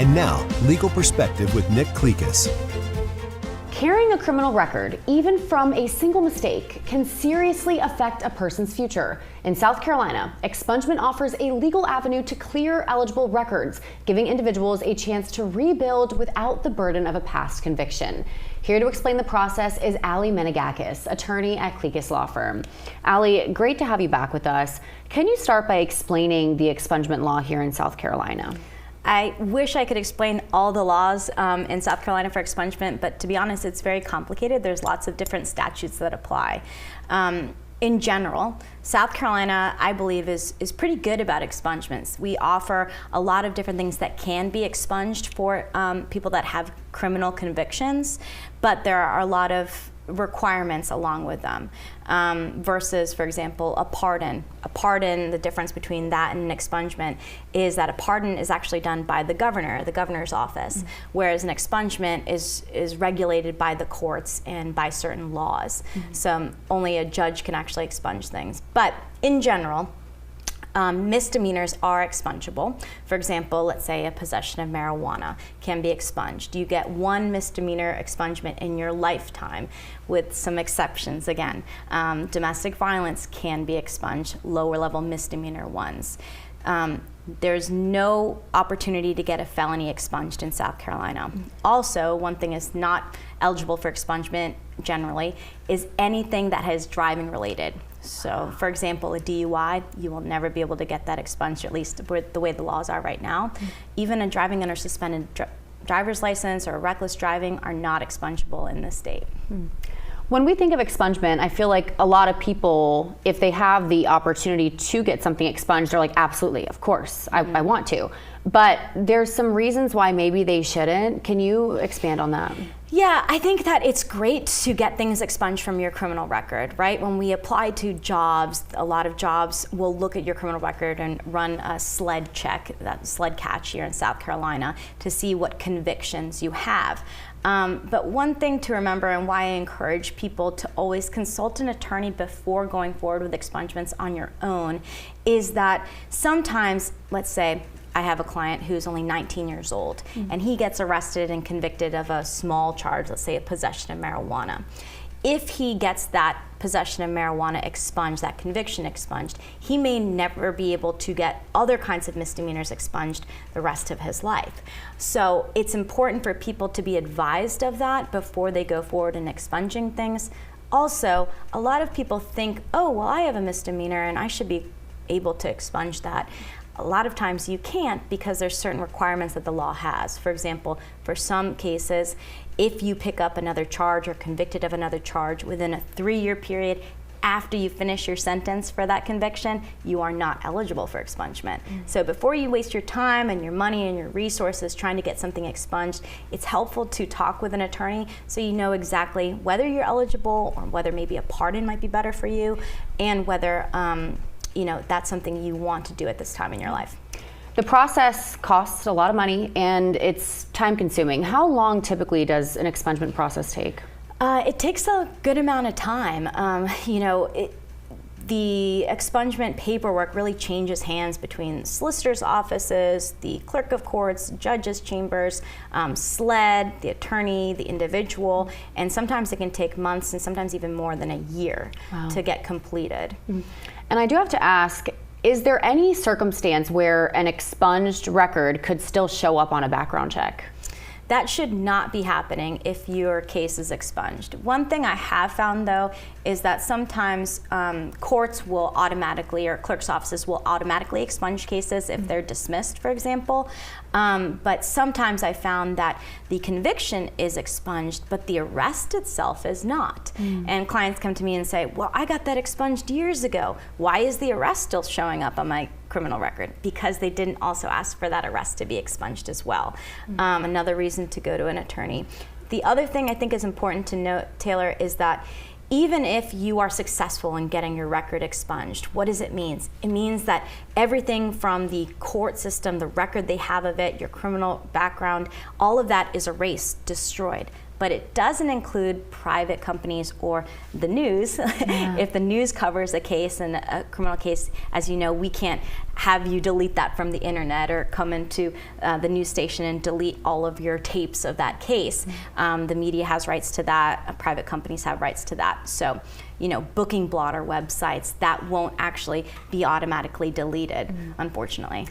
And now, Legal Perspective with Nick Clekis. Carrying a criminal record, even from a single mistake, can seriously affect a person's future. In South Carolina, Expungement offers a legal avenue to clear eligible records, giving individuals a chance to rebuild without the burden of a past conviction. Here to explain the process is Allie Menegakis, attorney at Clekis Law Firm. Allie, great to have you back with us. Can you start by explaining the expungement law here in South Carolina? I wish I could explain all the laws in South Carolina for expungement, but to be honest, it's very complicated. There's lots of different statutes that apply. In general, South Carolina, I believe, is pretty good about expungements. We offer a lot of different things that can be expunged for people that have criminal convictions, but there are a lot of requirements along with them versus, for example, a pardon. A pardon, the difference between that and an expungement is that a pardon is actually done by the governor's office, whereas an expungement is regulated by the courts and by certain laws. So only a judge can actually expunge things. But in general, misdemeanors are expungible. For example, let's say a possession of marijuana can be expunged. You get one misdemeanor expungement in your lifetime, with some exceptions again. Domestic violence can be expunged, lower level misdemeanor ones. There's no opportunity to get a felony expunged in South Carolina. Also, one thing is not eligible for expungement generally is anything that is driving related. So, for example, a DUI, you will never be able to get that expunged, at least the way the laws are right now. Even a driving under suspended driver's license or reckless driving are not expungible in this state. When we think of expungement, I feel like a lot of people, if they have the opportunity to get something expunged, they're like, absolutely, of course, I want to. But there's some reasons why maybe they shouldn't. Can you expand on that? Yeah, I think that it's great to get things expunged from your criminal record, right? When we apply to jobs, a lot of jobs will look at your criminal record and run a SLED check, that SLED catch here in South Carolina, to see what convictions you have. But one thing to remember, and why I encourage people to always consult an attorney before going forward with expungements on your own, is that sometimes, let's say, I have a client who's only 19 years old, and he gets arrested and convicted of a small charge, let's say a possession of marijuana. If he gets that possession of marijuana expunged, that conviction expunged, he may never be able to get other kinds of misdemeanors expunged the rest of his life. So it's important for people to be advised of that before they go forward in expunging things. Also, a lot of people think, oh, well, I have a misdemeanor and I should be able to expunge that. A lot of times you can't, because there's certain requirements that the law has. For example, for some cases, if you pick up another charge or convicted of another charge within a 3-year period after you finish your sentence for that conviction, you are not eligible for expungement. So before you waste your time and your money and your resources trying to get something expunged, it's helpful to talk with an attorney so you know exactly whether you're eligible or whether maybe a pardon might be better for you, and whether that's something you want to do at this time in your life. The process costs a lot of money and it's time consuming. How long typically does an expungement process take? It takes a good amount of time. The expungement paperwork really changes hands between solicitors' offices, the clerk of courts, judges' chambers, SLED, the attorney, the individual, and sometimes it can take months and sometimes even more than a year to get completed. And I do have to ask, is there any circumstance where an expunged record could still show up on a background check? That should not be happening if your case is expunged. One thing I have found, though, is that sometimes courts will automatically, or clerk's offices will automatically expunge cases if they're dismissed, for example. But sometimes I found that the conviction is expunged, but the arrest itself is not. And clients come to me and say, well, I got that expunged years ago. Why is the arrest still showing up on my criminal record? Because they didn't also ask for that arrest to be expunged as well. Another reason to go to an attorney. The other thing I think is important to note, Taylor, is that even if you are successful in getting your record expunged, what does it mean? It means that everything from the court system, the record they have of it, your criminal background, all of that is erased, destroyed. but it doesn't include private companies or the news. If the news covers a case and a criminal case, as you know, we can't have you delete that from the internet or come into the news station and delete all of your tapes of that case. The media has rights to that, private companies have rights to that. So, booking blotter websites, that won't actually be automatically deleted, unfortunately.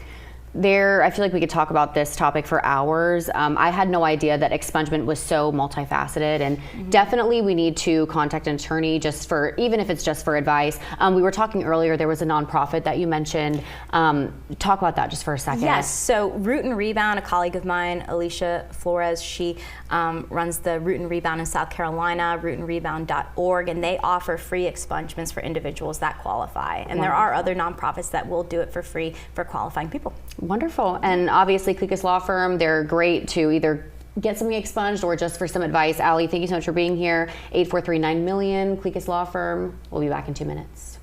I feel like we could talk about this topic for hours. I had no idea that expungement was so multifaceted, and definitely we need to contact an attorney even if it's just for advice. We were talking earlier, there was a nonprofit that you mentioned. Talk about that just for a second. Yes, so Root and Rebound, a colleague of mine, Alicia Flores, she runs the Root and Rebound in South Carolina, rootandrebound.org, and they offer free expungements for individuals that qualify. And there are other nonprofits that will do it for free for qualifying people. Wonderful. And obviously Clekis Law Firm, they're great to either get something expunged or just for some advice. Allie, thank you so much for being here. 843-9000000, Clekis Law Firm. We'll be back in 2 minutes.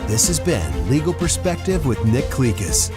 This has been Legal Perspective with Nick Clekis.